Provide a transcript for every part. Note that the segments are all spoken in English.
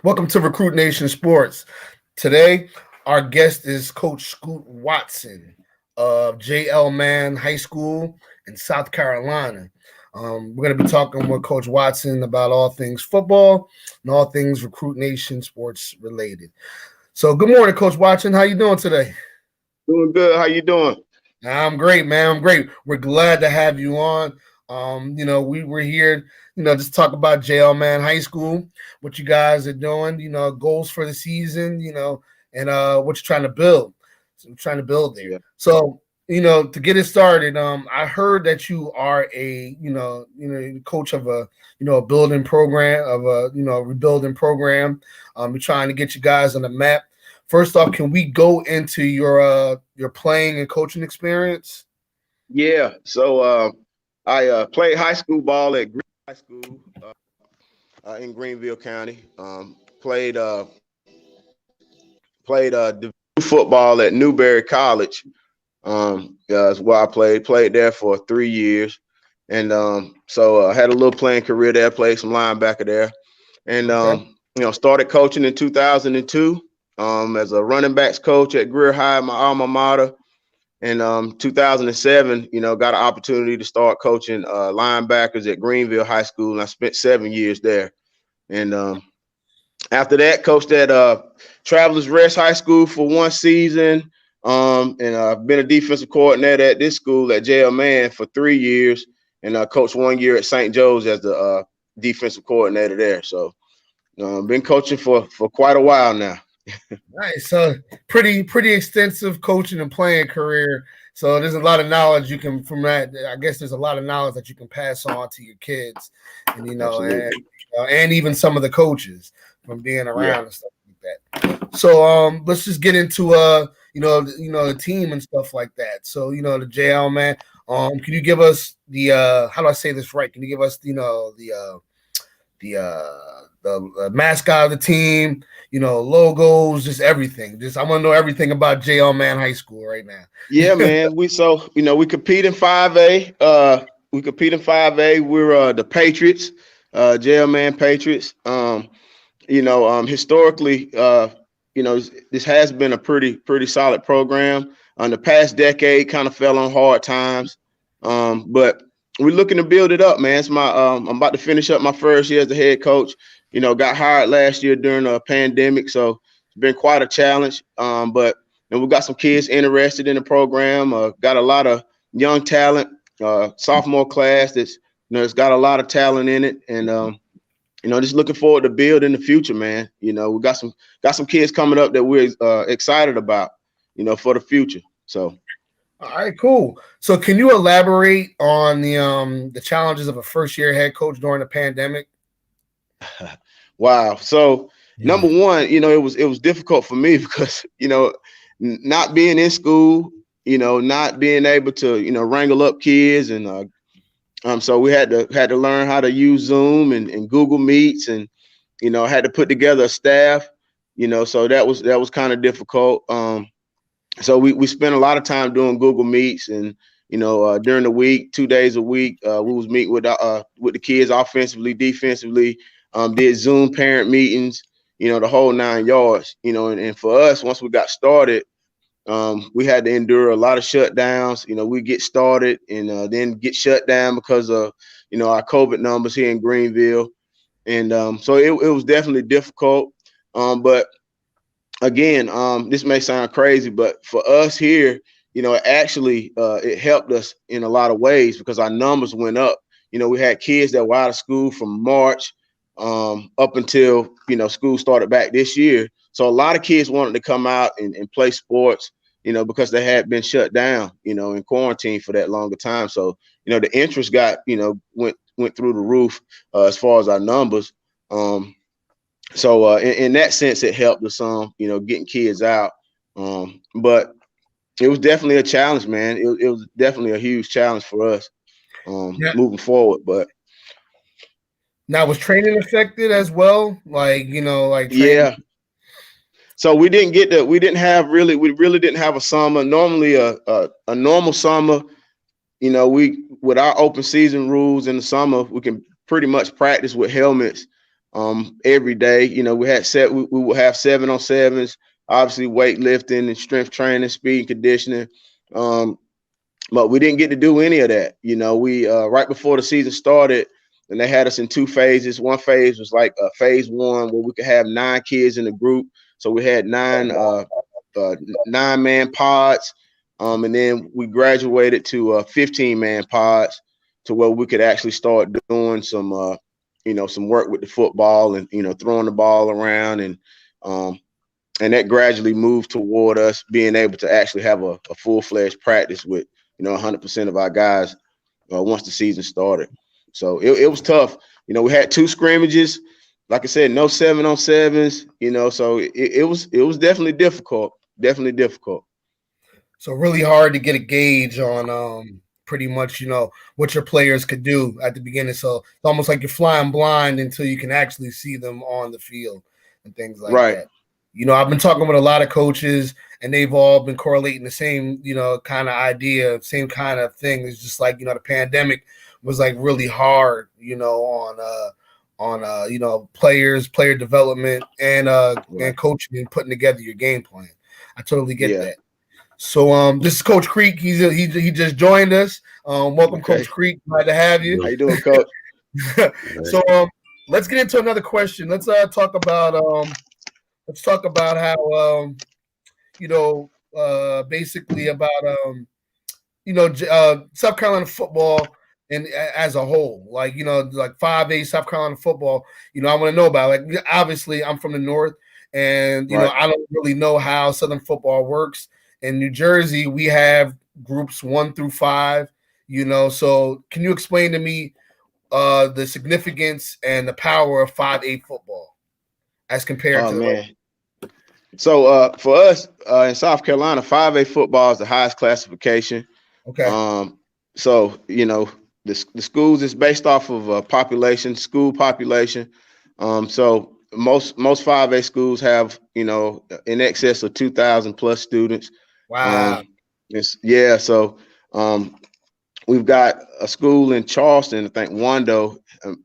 Welcome to Recruit Nation Sports. Today, our guest is Coach Scoot Watson of J.L. Mann High School in South Carolina. We're going to be talking with Coach Watson about all things football and all things Recruit Nation Sports related. So, good morning, Coach Watson. How you doing today? Doing good. How you doing? I'm great, man. I'm great. We're glad to have you on. We were here, just talk about JL Man High School, what you guys are doing, goals for the season, and what you're trying to build. So I'm trying to build there. Yeah. So, to get it started, I heard that you are a, coach of a building program of a rebuilding program. You're trying to get you guys on the map. First off, can we go into your playing and coaching experience? Yeah. So I played high school ball at Green High School in Greenville County. Played division football at Newberry College. That's where I played. Played there for 3 years, and so I had a little playing career there. Played some linebacker there, and Okay. Started coaching in 2002 as a running backs coach at Greer High, my alma mater. In 2007, got an opportunity to start coaching linebackers at Greenville High School, and I spent 7 years there. And after that, coached at Travelers Rest High School for one season, and I've been a defensive coordinator at this school at JL Mann for 3 years, and I coached 1 year at St. Joe's as the defensive coordinator there. So, been coaching for quite a while now. Nice. So pretty extensive coaching and playing career. So there's a lot of knowledge you can from that. I guess there's a lot of knowledge that you can pass on to your kids, and Absolutely. and even some of the coaches from being Yeah. around and stuff like that. So let's just get into the team and stuff like that. So the JL man. Can you give us the how do I say this right? Can you give us the mascot of the team, logos, just everything. Just I want to know everything about JL Mann High School right now. Yeah, man. We compete in 5A. We compete in 5A. We're the Patriots, JL Mann Patriots. Historically, this has been a pretty solid program. The past decade kind of fell on hard times, but we're looking to build it up, man. It's I'm about to finish up my first year as the head coach. Got hired last year during a pandemic, so it's been quite a challenge. But we've got some kids interested in the program. Got a lot of young talent, sophomore class it's got a lot of talent in it, and just looking forward to build in the future, man. We got some kids coming up that we're excited about, for the future. So. All right, cool. So can you elaborate on the challenges of a first year head coach during the pandemic? Wow. So number one, it was difficult for me because, not being in school, not being able to, wrangle up kids, and so we had to learn how to use Zoom and Google Meets, and had to put together a staff, so that was kind of difficult. So we spent a lot of time doing Google Meets, and during the week, 2 days a week, we was meeting with the kids offensively, defensively. Did Zoom parent meetings, the whole 9 yards. And for us, once we got started, we had to endure a lot of shutdowns. We get started and then get shut down because of our COVID numbers here in Greenville, and so it was definitely difficult. But again, this may sound crazy, but for us here, it helped us in a lot of ways because our numbers went up. We had kids that were out of school from March up until, school started back this year. So a lot of kids wanted to come out and play sports, because they had been shut down, in quarantine for that longer time. So, the interest went through the roof as far as our numbers. So in that sense, it helped us some, getting kids out. But it was definitely a challenge, man. It was definitely a huge challenge for us Yeah. moving forward. But Now was training affected as well? Like, like training. yeah, so we really didn't have a summer. Normally a normal summer, we with our open season rules in the summer, we can pretty much practice with helmets every day. You know, we would have 7-on-7s, obviously weightlifting and strength training, speed and conditioning. Um, but we didn't get to do any of that. You know, we right before the season started, and they had us in two phases. One phase was like phase one, where we could have 9 kids in the group. So we had uh, 9-man pods, and then we graduated to 15-man pods, to where we could actually start doing some work with the football, and throwing the ball around, um, and that gradually moved toward us being able to actually have a full-fledged practice with 100% of our guys once the season started. So it was tough. We had 2 scrimmages. Like I said, no 7-on-7s. So it was definitely difficult. Definitely difficult. So really hard to get a gauge on pretty much, what your players could do at the beginning. So it's almost like you're flying blind until you can actually see them on the field and things like Right. that. I've been talking with a lot of coaches, and they've all been correlating the same, kind of idea, same kind of thing. It's just like, the pandemic was like really hard, on player development and Right. coaching and putting together your game plan. I totally get Yeah. that. So this is Coach Creek. He just joined us. Welcome, Okay. Coach Creek. Glad to have you. How you doing, Coach? So let's get into another question. Let's talk about how basically about South Carolina football and as a whole, like like 5A South Carolina football. I want to know about, like, obviously I'm from the north, and Right. I don't really know how Southern football works. In New Jersey, we have groups 1 through 5. So can you explain to me the significance and the power of 5A football as compared Oh to the rest? man. So for us in South Carolina, 5A football is the highest classification. Okay. So the schools is based off of school population. So most 5A schools have in excess of 2,000 plus students. Wow. So um, we've got a school in Charleston, I think Wando.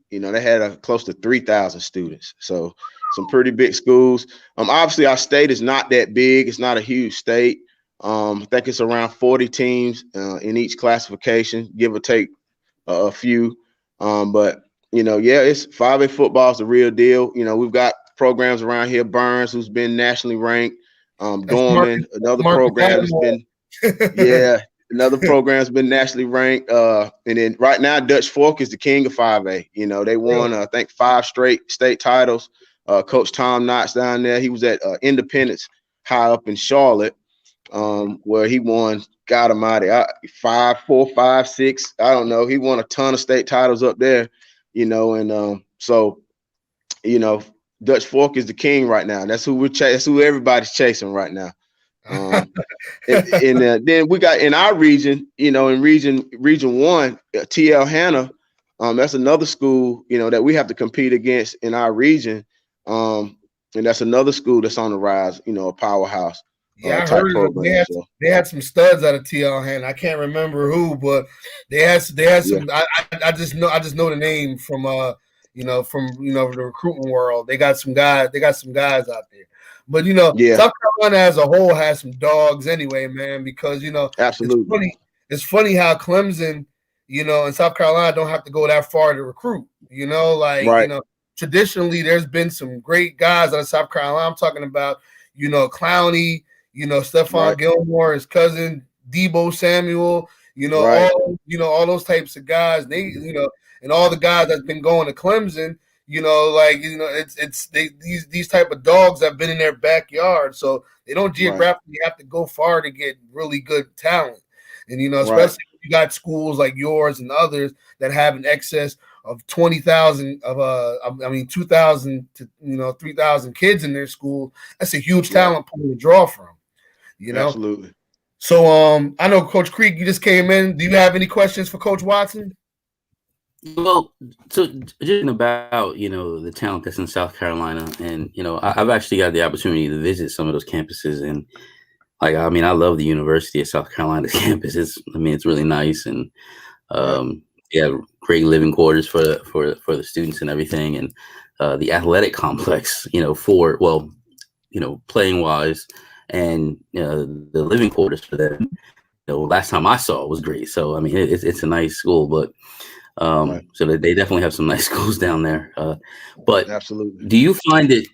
They had close to 3,000 students. So some pretty big schools. Obviously, our state is not that big. It's not a huge state. I think it's around 40 teams in each classification, give or take a few. But it's 5A football is the real deal. We've got programs around here. Burns, who's been nationally ranked. That's Marcus, Dorman, another Marcus program that's been another program's been nationally ranked. And then right now, Dutch Fork is the king of 5A. They won I think 5 straight state titles. Coach Tom Knotts down there, he was at Independence High up in Charlotte, where he won, God Almighty, 5, 4, 5, 6. I don't know. He won a ton of state titles up there, and so Dutch Fork is the king right now. That's who that's who everybody's chasing right now. And then we got in our region, in region 1, TL Hannah. That's another school, that we have to compete against in our region. And that's another school that's on the rise, a powerhouse. Yeah, I Type heard program. they had some studs out of TL Hand. I can't remember who, but they had Yeah. some. I just know the name from the recruiting world. They got some guys. They got some guys out there. But Yeah, South Carolina as a whole has some dogs anyway, man. Because absolutely. it's funny how Clemson, and South Carolina don't have to go that far to recruit. Right. Traditionally there's been some great guys out of South Carolina. I'm talking about Clowney, Stephon Right. Gilmore, his cousin Debo Samuel, Right. all those types of guys. They, and all the guys that's been going to Clemson, these type of dogs have been in their backyard, so they don't geographically have to go far to get really good talent. And especially if you got schools like yours and others that have an excess of 20,000 of 2,000 to 3,000 kids in their school. That's a huge talent pool to draw from. Absolutely. So I know Coach Creek, you just came in. Do you have any questions for Coach Watson? Well, so just about the talent that's in South Carolina, and I've actually got the opportunity to visit some of those campuses, and I love the University of South Carolina's campus. It's really nice, and great living quarters for the students and everything. And the athletic complex, for playing wise, and the living quarters for them. Last time I saw it was great. So I mean, it's a nice school, but Right. so they definitely have some nice schools down there. But Absolutely. do you find it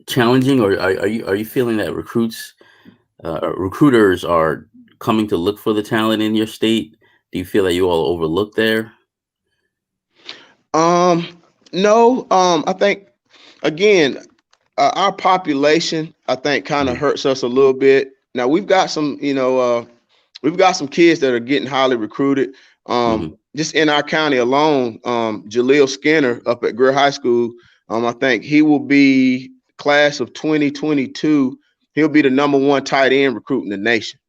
challenging, or are you feeling that recruiters are coming to look for the talent in your state? Do you feel that you all overlook there? No. I think again, our population, I think, kind of Mhm. hurts us a little bit. Now we've got some, we've got some kids that are getting highly recruited. Mhm. Just in our county alone, Jaleel Skinner up at Greer High School, I think he will be class of 2022. He'll be the #1 tight end recruit in the nation.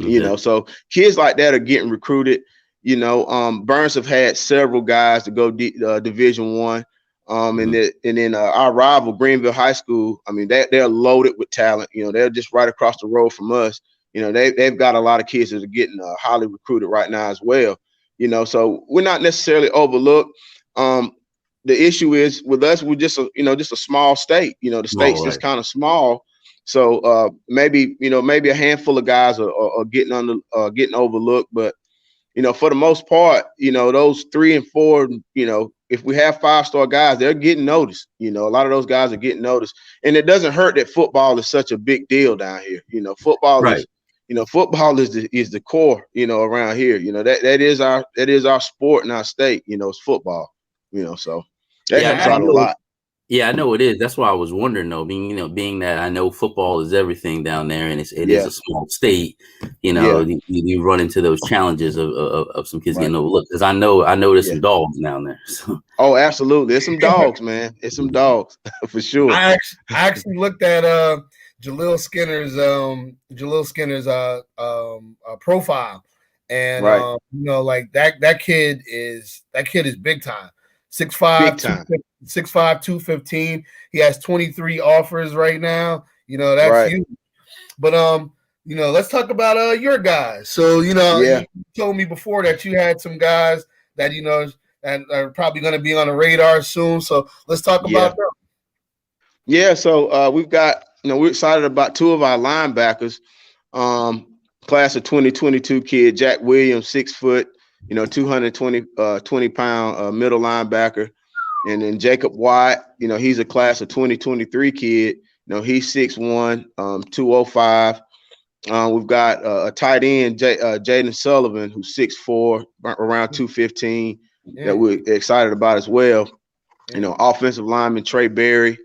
Okay. So kids like that are getting recruited. Burns have had several guys to go Division 1. And Mhm. then our rival Greenville High School, I mean, they're loaded with talent. They're just right across the road from us. They've got a lot of kids that are getting highly recruited right now as well. So we're not necessarily overlooked. The issue is with us, we're just a small state. The state's All just right. kind of small. So maybe a handful of guys are getting overlooked, but for the most part, those 3 and 4, if we have 5-star guys, they're getting noticed. A lot of those guys are getting noticed, and it doesn't hurt that football is such a big deal down here. Right. Football is the core, around here. That is our sport in our state. It's football. So that Yeah, helps I out a know. lot. Yeah, I know it is. That's why I was wondering though, being that I know football is everything down there, and it is Yeah, a small state. yeah, You run into those challenges of some kids right. getting overlooked, because I know there's Yeah. some dogs down there. So Oh, absolutely. There's some dogs, man. It's some dogs for sure. I actually looked at Jaleel Skinner's profile, and Right. like that kid is big time. Big 6'5", time. 6'5", 215. He has 23 offers right now. That's Right. huge. But let's talk about your guys. So Yeah. you told me before that you had some guys that that are probably going to be on the radar soon. So let's talk Yeah. about them. Yeah. So we've got, we're excited about 2 of our linebackers. Class of 2022 kid, Jack Williams, 6 foot, 220 pound middle linebacker. And then Jacob White, he's a class of 2023 kid. He's 6'1", 205. We've got a tight end, Jaden Sullivan, who's 6'4", around 215, that Mm, we're excited about as well. mm, Offensive lineman Trey Berry,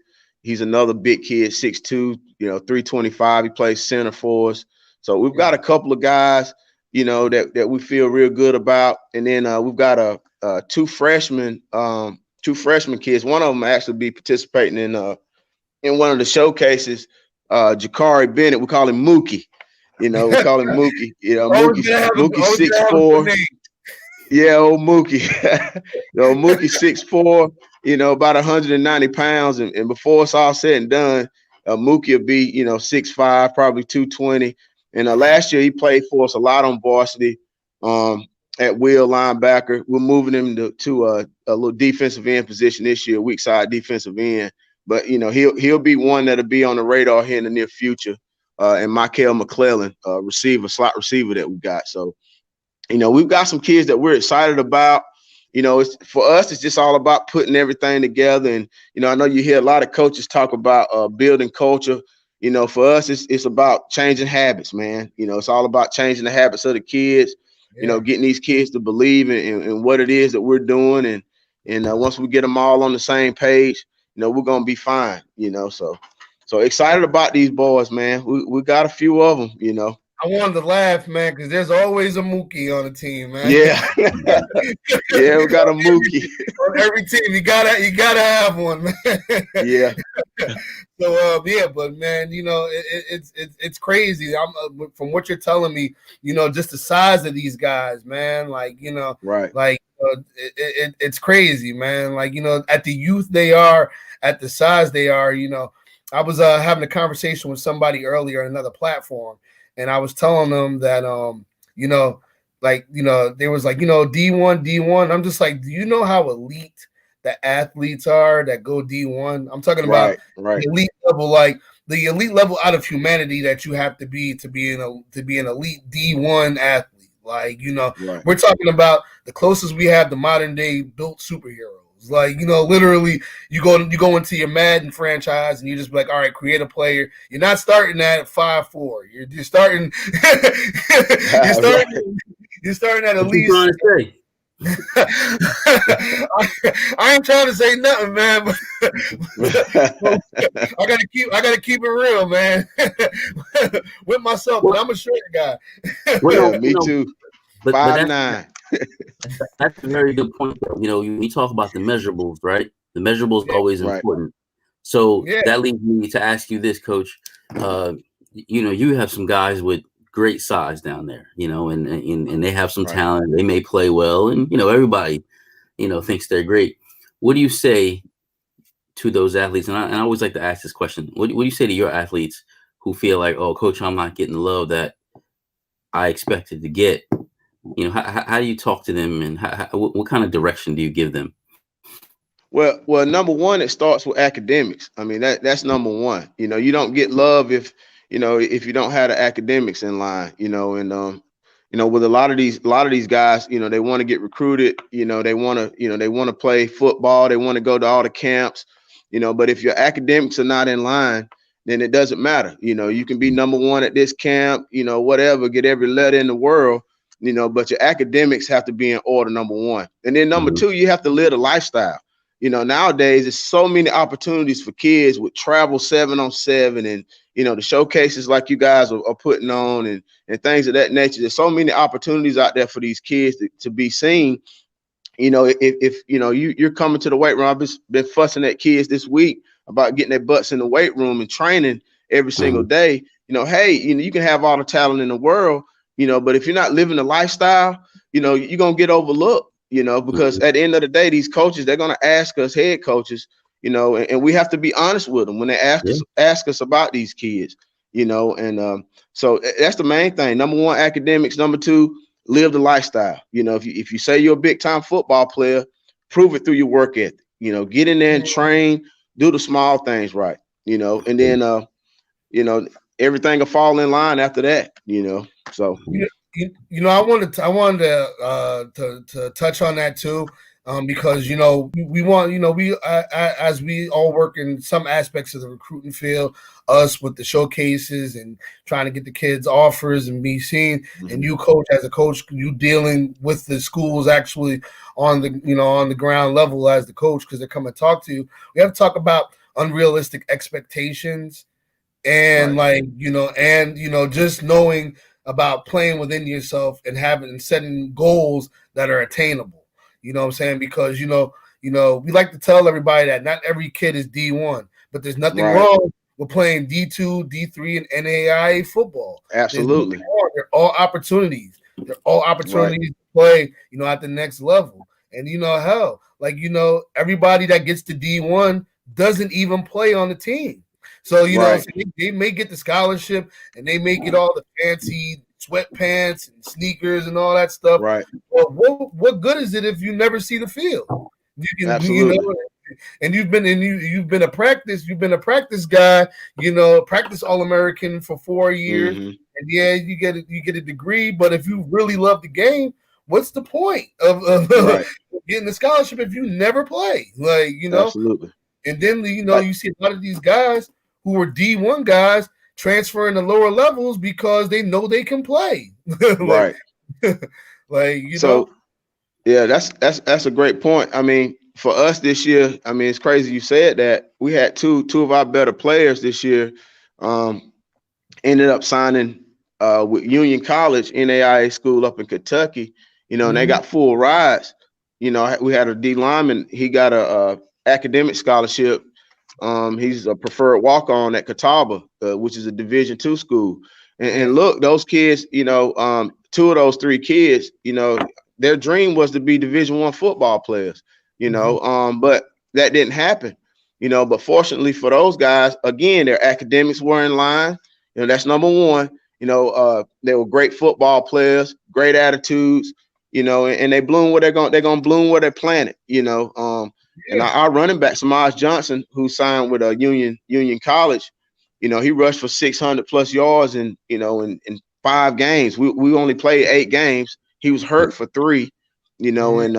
he's another big kid, 6'2", 325. He plays center for us. So we've mm. got a couple of guys, that we feel real good about. And then we've got two freshmen kids. One of them actually be participating in one of the showcases. Jakari Bennett, we call him Mookie. We call him Mookie. Mookie Always six gonna have a good four. name. Yeah, old Mookie. Mookie 6'4", about 190 pounds. And before it's all said and done, Mookie will be, 6'5", probably 220. And last year he played for us a lot on varsity at will linebacker. We're moving him to a little defensive end position this year, weak side defensive end. But, he'll be one that'll be on the radar here in the near future. And Michael McClellan, slot receiver that we got. So, we've got some kids that we're excited about. It's for us, it's just all about putting everything together. And, I know you hear a lot of coaches talk about building culture. For us, it's about changing habits, man. It's all about changing the habits of the kids, Yeah. getting these kids to believe in what it is that we're doing. And once we get them all on the same page, we're going to be fine, so excited about these boys, man. We got a few of them. I wanted to laugh, man, because there's always a Mookie on the team, man. Yeah. Yeah, we got a Mookie. On every team, you gotta have one, man. Yeah. So yeah, but man, it's crazy. I'm from what you're telling me, just the size of these guys, man. Like Right. like it's crazy, man. Like at the youth they are, at the size they are. I was having a conversation with somebody earlier on another platform, and I was telling them that you know like, there was like, D1, D1. I'm just like, do you know how elite the athletes are that go D1? I'm talking about Right. the elite level, like the elite level out of humanity that you have to be an elite D1 athlete. Like, Right. we're talking about the closest we have to modern day built superheroes. Like, literally you go into your Madden franchise and you just be like, all right, create a player. You're not starting at 5'4". You're starting you're starting you're starting at What you least trying to say? I ain't trying to say nothing, man, but I gotta keep it real, man. With myself, but Well, I'm a short guy. well, Yeah, no, me too. but 5'9". that's a very good point, though. We talk about the measurables, right? The measurables are always Right. important. So Yeah. that leads me to ask you this, Coach. You have some guys with great size down there, and they have some Right. talent. They may play well, and everybody, thinks they're great. What do you say to those athletes? And I always like to ask this question. What do you say to your athletes who feel like, oh, Coach, I'm not getting the love that I expected to get? How do you talk to them, and what kind of direction do you give them? Well, number one, it starts with academics. I mean, that's number one. You don't get love if you don't have the academics in line. With a lot of these guys, they want to get recruited. They want to play football. They want to go to all the camps. But if your academics are not in line, then it doesn't matter. You can be number one at this camp. Whatever, get every letter in the world. But your academics have to be in order. Number one, and then number two, you have to live a lifestyle. Nowadays there's so many opportunities for kids with travel 7-on-7 and, the showcases like you guys are putting on and things of that nature. There's so many opportunities out there for these kids to be seen. If you're coming to the weight room, I've been fussing at kids this week about getting their butts in the weight room and training every single day. Hey, you can have all the talent in the world, but if you're not living the lifestyle, you're going to get overlooked. Because at the end of the day, these coaches, they're going to ask us head coaches, and we have to be honest with them when they ask us about these kids, and so that's the main thing. Number one, academics. Number two, live the lifestyle. If you say you're a big time football player, prove it through your work ethic. Get in there and train, do the small things right, and then, everything will fall in line after that, so. I wanted to touch on that too, because we want we as we all work in some aspects of the recruiting field, us with the showcases and trying to get the kids offers and be seen, and you coach as a coach, you dealing with the schools actually on the ground level as the coach because they come and talk to you. We have to talk about unrealistic expectations and just knowing about playing within yourself and setting goals that are attainable. You know what I'm saying? Because we like to tell everybody that not every kid is D1, but there's nothing wrong with playing D2, D3, and NAIA football. Absolutely. They're all opportunities. They're all opportunities to play, at the next level. And hell, everybody that gets to D1 doesn't even play on the team. So, so they may get the scholarship and they may get all the fancy sweatpants and sneakers and all that stuff. Right. Well, what good is it if you never see the field? You can, absolutely. And you've been a practice guy, practice All-American for 4 years. Mm-hmm. And you get a degree, but if you really love the game, what's the point of getting the scholarship if you never play? Absolutely. And then you see a lot of these guys who were D1 guys transferring to lower levels because they know they can play. Right. So, yeah, that's a great point. I mean, for us this year, I mean, it's crazy you said that. We had two of our better players this year ended up signing with Union College, NAIA school up in Kentucky, and they got full rides. We had a D lineman, he got a academic scholarship. He's a preferred walk-on at Catawba, which is a Division II school. And look, those kids, two of those three kids, their dream was to be Division I football players, but that didn't happen, But fortunately for those guys, again, their academics were in line. That's number one. They were great football players, great attitudes, and they bloom where they're gonna bloom where they're planted, And our running back, Samaj Johnson, who signed with a Union College, he rushed for 600 plus yards in 5 games. We only played 8 games. He was hurt for 3, and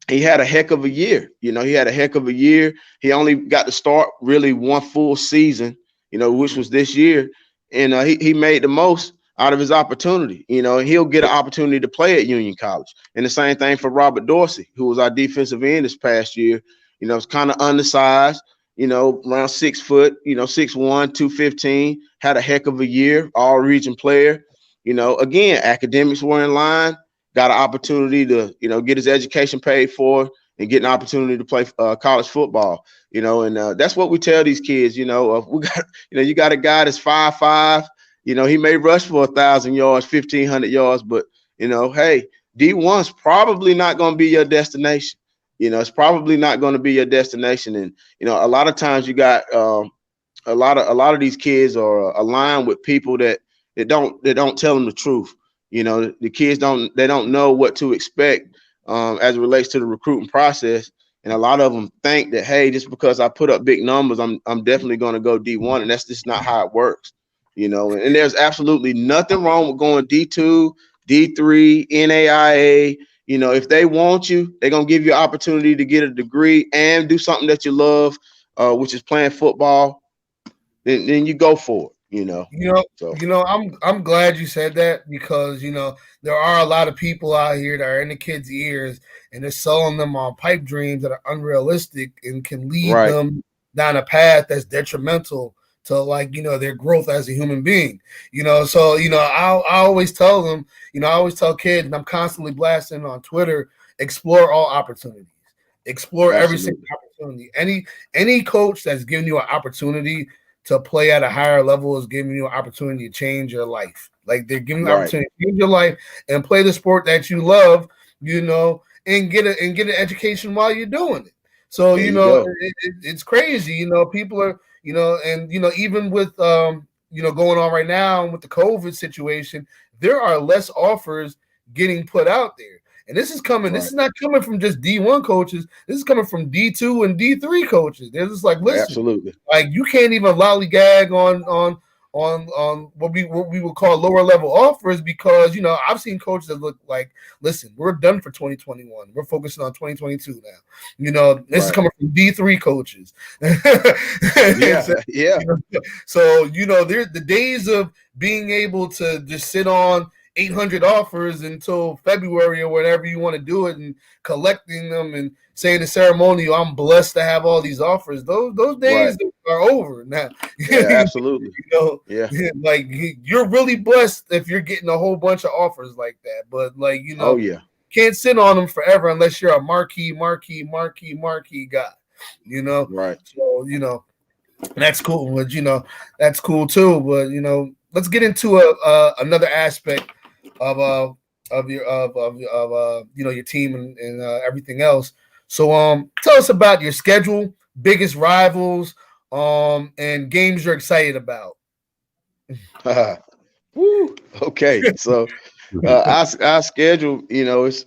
he had a heck of a year. He had a heck of a year. He only got to start really one full season, which was this year. And he made the most out of his opportunity, and he'll get an opportunity to play at Union College. And the same thing for Robert Dorsey, who was our defensive end this past year. It's kind of undersized, around 6 foot, 6'1", 215, had a heck of a year, all region player. Again, academics were in line, got an opportunity to, get his education paid for and get an opportunity to play college football, and that's what we tell these kids, we got, you got a guy that's 5'5", he may rush for 1,000 yards, 1,500 yards, but, hey, D1's probably not going to be your destination. It's probably not going to be your destination. And, a lot of times you got a lot of these kids are aligned with people that don't tell them the truth. The kids don't know what to expect as it relates to the recruiting process. And a lot of them think that, hey, just because I put up big numbers, I'm definitely going to go D1. And that's just not how it works. And there's absolutely nothing wrong with going D2, D3, NAIA. If they want you, they're going to give you an opportunity to get a degree and do something that you love, which is playing football. Then you go for it, I'm glad you said that, because there are a lot of people out here that are in the kids' ears and they're selling them on pipe dreams that are unrealistic and can lead them down a path that's detrimental to their growth as a human being. So I always tell them, I always tell kids, and I'm constantly blasting on Twitter, explore all opportunities, explore every single opportunity. Any coach that's giving you an opportunity to play at a higher level is giving you an opportunity to change your life. Like, they're giving you an opportunity to change your life and play the sport that you love, and get an education while you're doing it. So, it's crazy. People are, and, even with, going on right now with the COVID situation, there are less offers getting put out there. And this is coming. This is not coming from just D1 coaches. This is coming from D2 and D3 coaches. They're just like, listen, absolutely. Like, you can't even lollygag on what we would call lower level offers, because I've seen coaches that look like, listen, we're done for 2021. We're focusing on 2022 now. This is coming from D3 coaches. Yeah. So there's the days of being able to just sit on 800 offers until February or whatever you want to do it, and collecting them and saying the ceremonial, I'm blessed to have all these offers. Those days are over now. Yeah, absolutely. Like, you're really blessed if you're getting a whole bunch of offers like that. But can't sit on them forever unless you're a marquee guy. Right. So that's cool. But that's cool too. But let's get into another aspect of your team and everything else. So tell us about your schedule, biggest rivals, and games you're excited about. Woo. Okay, so our schedule, it's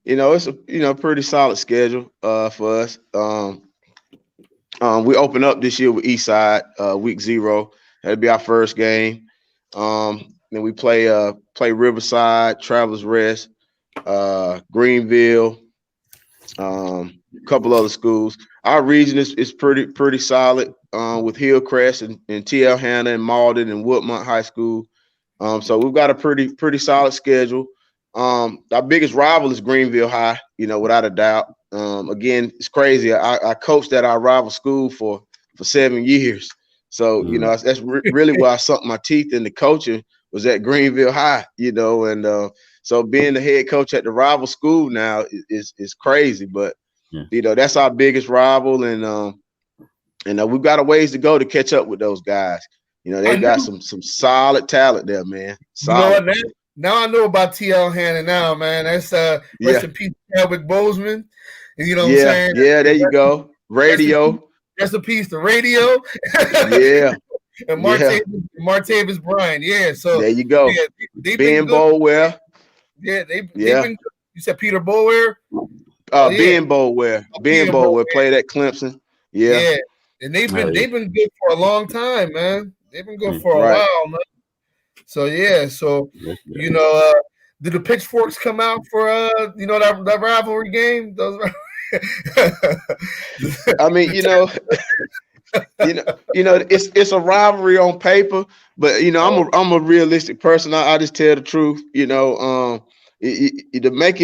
a pretty solid schedule for us. We open up this year with Eastside, week 0. That'll be our first game. Then we play Riverside, Travelers Rest, Greenville, a couple other schools. Our region is pretty solid with Hillcrest and TL Hanna and Malden and Woodmont High School. So we've got a pretty solid schedule. Our biggest rival is Greenville High, without a doubt. Again, it's crazy. I coached at our rival school for 7 years. So, that's really where I sunk my teeth into coaching, was at Greenville High, and so being the head coach at the rival school now is crazy. But, that's our biggest rival, and we've got a ways to go to catch up with those guys. They've got some solid talent there, man. Solid. Now I know about TL Hanna now, man. That's rest in peace, Chadwick Boseman. What I'm saying? Yeah, there you go. Radio. Rest in peace to Radio. and Yeah. Martavis Bryant. Yeah, so There you go. yeah, they've been Ben good. Bolwell. Yeah, they've Yeah. been good. You said Peter Bower? Oh yeah, Ben Bolwell. Ben Peter Bower. Bolwell played at Clemson. Yeah. Yeah, and they've Oh, been good for a long time, man. They've been good for a Right. while, man. So yeah, so you know, did the pitchforks come out for that rivalry game? Those I mean, it's a rivalry on paper, but I'm a realistic person. I just tell the truth. To make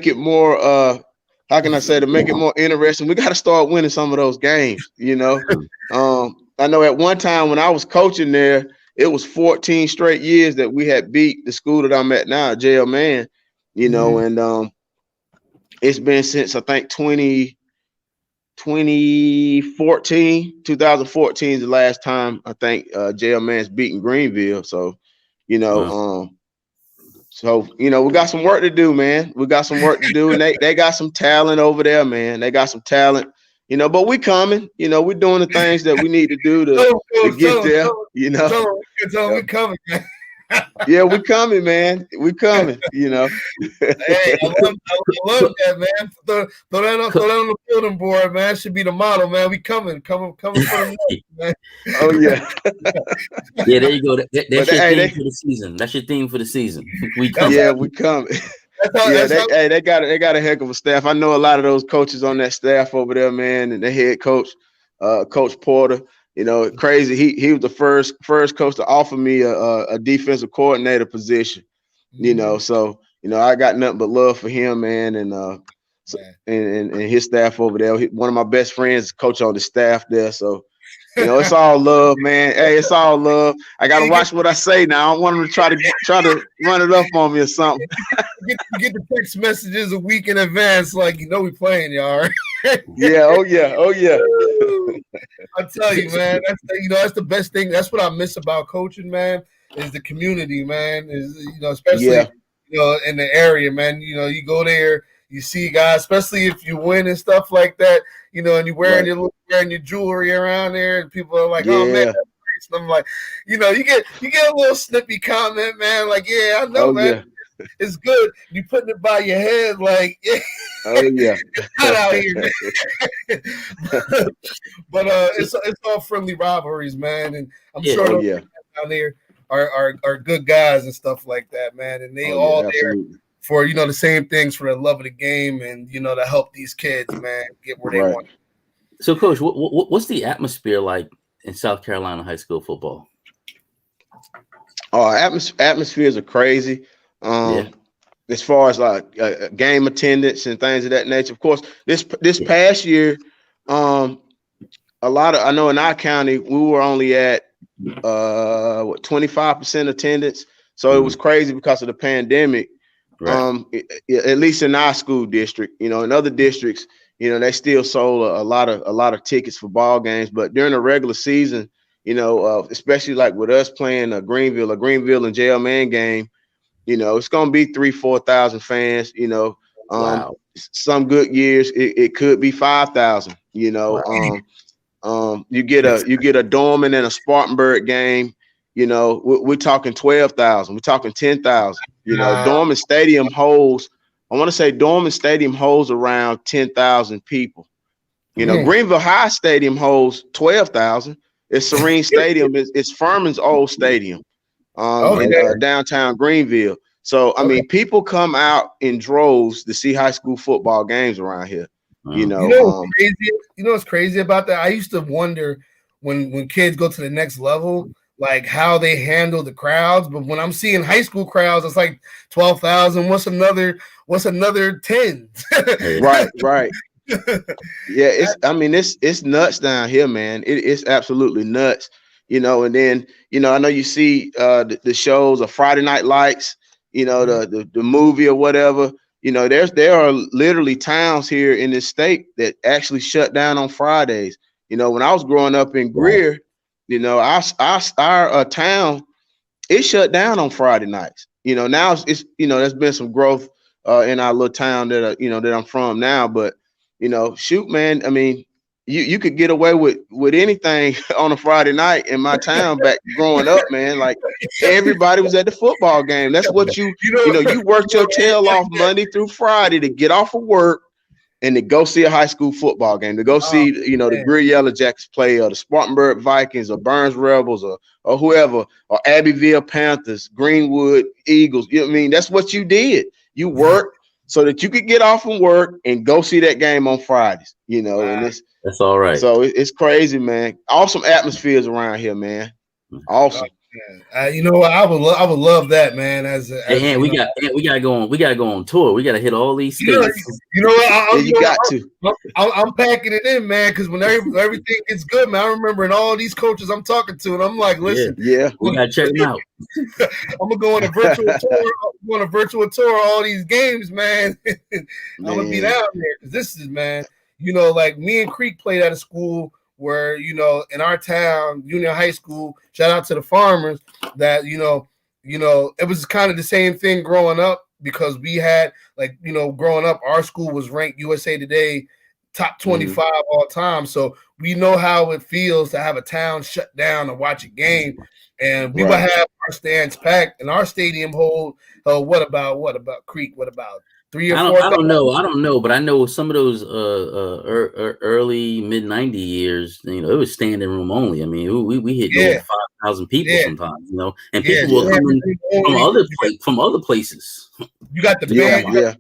it more how can I say, to make it more interesting, we got to start winning some of those games. I know at one time when I was coaching there, it was 14 straight years that we had beat the school that I'm at now, JL Mann. And it's been since I think 2014 is the last time I think JL Mann's beaten Greenville. So, wow. we got some work to do, man. We got some work to do, and they got some talent over there, man. They got some talent, but we coming. We're doing the things that we need to do to get there. Tell we coming, man. Yeah, we coming, man. We coming. Hey, I love that, man. Throw that on the building board, man. Should be the motto, man. We coming for the North, man. Oh yeah. Yeah, there you go. That's your theme for the season. That's your theme for the season. We coming. Yeah, we coming. They got a heck of a staff. I know a lot of those coaches on that staff over there, man, and the head coach, Coach Porter. Crazy. He was the first coach to offer me a defensive coordinator position. So I got nothing but love for him, man, and and his staff over there. One of my best friends is coach on the staff there, so it's all love, man. Hey, it's all love. I gotta watch what I say now. I don't want them to try to run it up on me or something. You get the text messages a week in advance, like we playing, y'all. Right? Yeah. Oh yeah. I tell you, man. That's the best thing. That's what I miss about coaching, man. Is the community, man. Is especially in the area, man. You go there, you see guys, especially if you win and stuff like that. And you're wearing your jewelry around there, and people are like, "Oh man, that's nice." And I'm like, you get a little snippy comment, man. Like, yeah, I know, man. Yeah. It's good. You putting it by your head, like, yeah. Oh yeah, it's hot out here, man. but it's all friendly rivalries, man, and I'm sure those down there are good guys and stuff like that, man. And they all there for the same things, for the love of the game, and to help these kids, man, get where they want. So, Coach, what's the atmosphere like in South Carolina high school football? Oh, atmospheres are crazy. As far as like game attendance and things of that nature. Of course, this past year, I know in our county we were only at 25% attendance, so it was crazy because of the pandemic. Right. At least in our school district, in other districts, they still sold a lot of tickets for ball games, but during the regular season, especially like with us playing a Greenville and JL Mann game, it's gonna be 3,000-4,000 fans. Wow. Some good years it could be 5,000. Wow. You get a Dorman and a Spartanburg game. We're talking 12,000. We're talking 10,000. Dorman Stadium holds. I want to say Dorman Stadium holds around 10,000 people. Greenville High Stadium holds 12,000. It's Serene Stadium. It's Furman's old stadium. In downtown Greenville. So, I mean, people come out in droves to see high school football games around here. What's crazy about that? I used to wonder when kids go to the next level, like how they handle the crowds. But when I'm seeing high school crowds, it's like 12,000. What's another 10? Right. Yeah, it's nuts down here, man. It's absolutely nuts. And then, I know you see the shows of Friday Night Lights, the movie or whatever. There are literally towns here in this state that actually shut down on Fridays. When I was growing up in Greer, our town, it shut down on Friday nights. Now it's there's been some growth in our little town that that I'm from now. But shoot, man, I mean, you could get away with anything on a Friday night in my town back growing up, man. Like everybody was at the football game. That's what you worked your tail off Monday through Friday to get off of work and to go see a high school football game, to go see, the Greer Yellow Jackets play, or the Spartanburg Vikings, or Burns Rebels, or whoever, or Abbeville Panthers, Greenwood Eagles. You know what I mean? That's what you did. You worked so that you could get off from work and go see that game on Fridays, and that's all right. So it's crazy, man. Awesome atmospheres around here, man. Awesome. You know what? I would love that, man. We gotta go on tour. We gotta hit all these states. You know what? You got to. I'm packing it in, man. Because when everything gets good, man, I remember all these coaches I'm talking to, and I'm like, listen, yeah, we gotta check them out. I'm gonna go on a virtual tour. On a virtual tour of all these games, man. I'm gonna be down there because this is, man. Like me and Creek played at a school where, in our town, junior high school, shout out to the Farmers, that, it was kind of the same thing growing up, because we had, like, growing up, our school was ranked USA Today top 25 all time. So we know how it feels to have a town shut down to watch a game. And we would have our stands packed, and our stadium hold, what about Creek? What about 3 or 4? I don't know, but I know some of those early mid 90 years, it was standing room only. I mean, we hit over 5,000 people sometimes, and people were coming from other places. You got the band,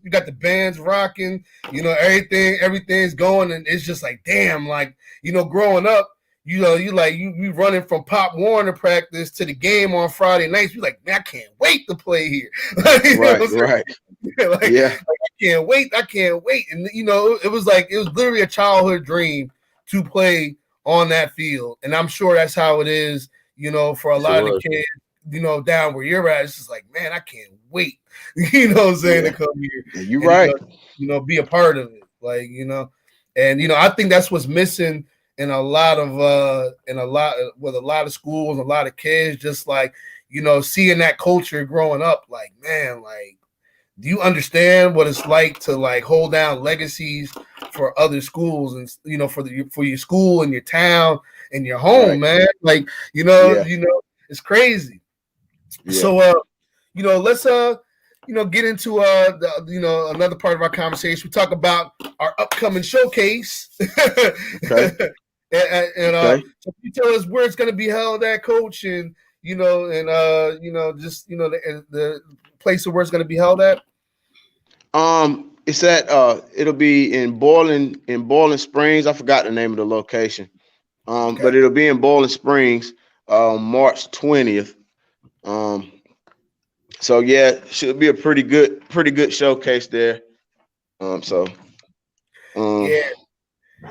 you got the bands rocking, everything's going, and it's just like, damn, like, growing up, you running from Pop Warner practice to the game on Friday nights. You like, man, I can't wait to play here. Right. I can't wait. And it was literally a childhood dream to play on that field. And I'm sure that's how it is, for a lot of the kids, down where you're at. It's just like, man, I can't wait, to come here. You're right. Be a part of it. Like, and I think that's what's missing in a lot of schools, a lot of kids, just like, seeing that culture growing up, like, man, like, do you understand what it's like to, like, hold down legacies for other schools and, for your school and your town and your home, man? Like, it's crazy. Yeah. So, let's, get into, another part of our conversation. We talk about our upcoming showcase. Okay. So can you tell us where it's going to be held at, Coach, and just the place of where it's going to be held at? It's at it'll be in Boiling Springs. I forgot the name of the location. But it'll be in Boiling Springs, March 20th. So yeah, should be a pretty good showcase there.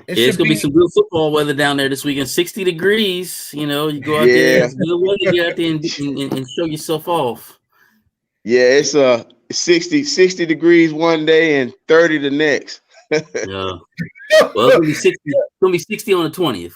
It's gonna be some good football weather down there this weekend. 60 degrees. You go out there. It's good weather. Get out there and show yourself off. Yeah, it's 60 degrees one day and 30 the next. Yeah. Well, it's gonna be 60 on the 20th.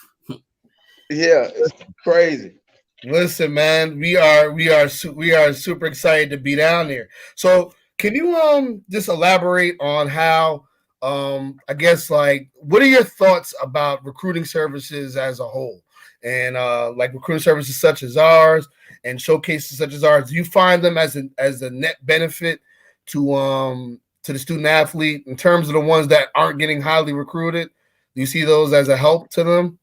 Yeah, it's crazy. Listen, man, we are super excited to be down there. So, can you just elaborate on how I guess, like, what are your thoughts about recruiting services as a whole, and like recruiting services such as ours and showcases such as ours? Do you find them as a net benefit to the student athlete in terms of the ones that aren't getting highly recruited? Do you see those as a help to them?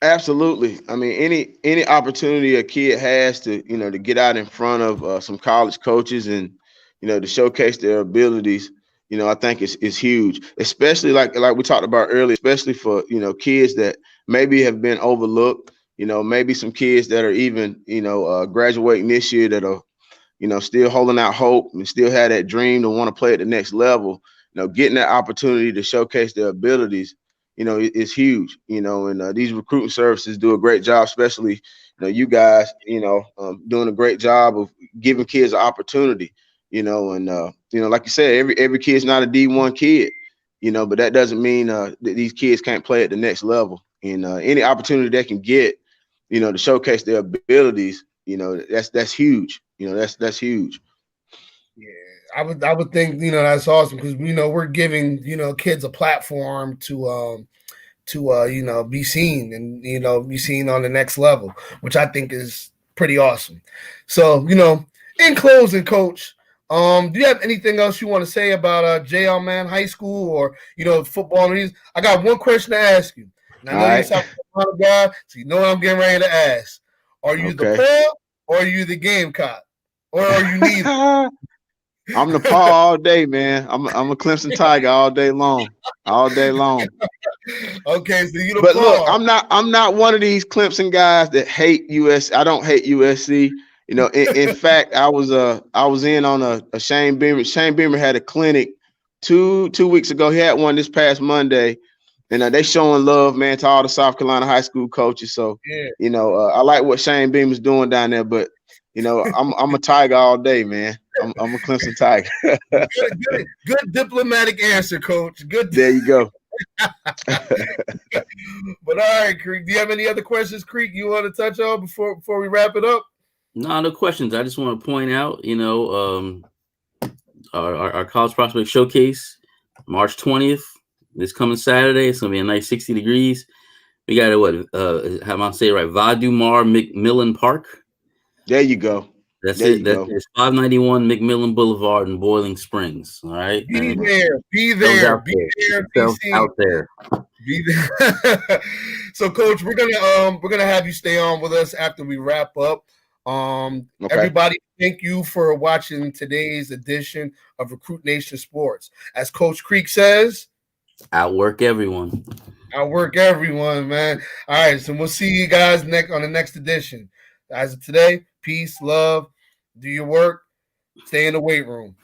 Absolutely. I mean, any opportunity a kid has to, to get out in front of some college coaches and, to showcase their abilities, I think it's huge, especially like we talked about earlier, especially for, kids that maybe have been overlooked, maybe some kids that are even, graduating this year that are, still holding out hope and still have that dream to want to play at the next level, getting that opportunity to showcase their abilities, is huge, and these recruiting services do a great job, especially, you guys, doing a great job of giving kids an opportunity, and, like you said, every kid's not a D1 kid, but that doesn't mean that these kids can't play at the next level. And any opportunity they can get, to showcase their abilities, that's huge. That's huge. Yeah, I would think, that's awesome, because we're giving, kids a platform to be seen and be seen on the next level, which I think is pretty awesome. So in closing, Coach, do you have anything else you want to say about JL Man High School or football? I got one question to ask you, and I All know you're a right. South Carolina guy, so you know what I'm getting ready to ask. Are you the Okay. Paw or are you the Gamecock, or are you neither? I'm the paw all day, man. I'm a Clemson Tiger all day long. All day long. Okay, so you the But look, Paw. I'm not one of these Clemson guys that hate US. I don't hate USC. In fact, I was in on a Shane Beamer. Shane Beamer had a clinic two weeks ago. He had one this past Monday, and they showing love, man, to all the South Carolina high school coaches. So, Yeah. I like what Shane Beamer's doing down there. But I'm a Tiger all day, man. I'm a Clemson Tiger. Good diplomatic answer, Coach. Good. There you go. But all right, Creek. Do you have any other questions, Creek, you want to touch on before we wrap it up? No questions. I just want to point out, our college prospect showcase, March 20th, this coming Saturday. It's gonna be a nice 60 degrees. We got how am I say it right? Vadumar McMillan Park. There you go. That's there it. That's it. It's 591 McMillan Boulevard in Boiling Springs. All right. Be there. Be there. Be there. Be seen. Out there. Be there. So, Coach, we're gonna have you stay on with us after we wrap up. Okay. Everybody, thank you for watching today's edition of Recruit Nation Sports. As Coach Creek says, outwork everyone. Outwork everyone, man. All right, so we'll see you guys on the next edition. As of today, peace, love, do your work, stay in the weight room.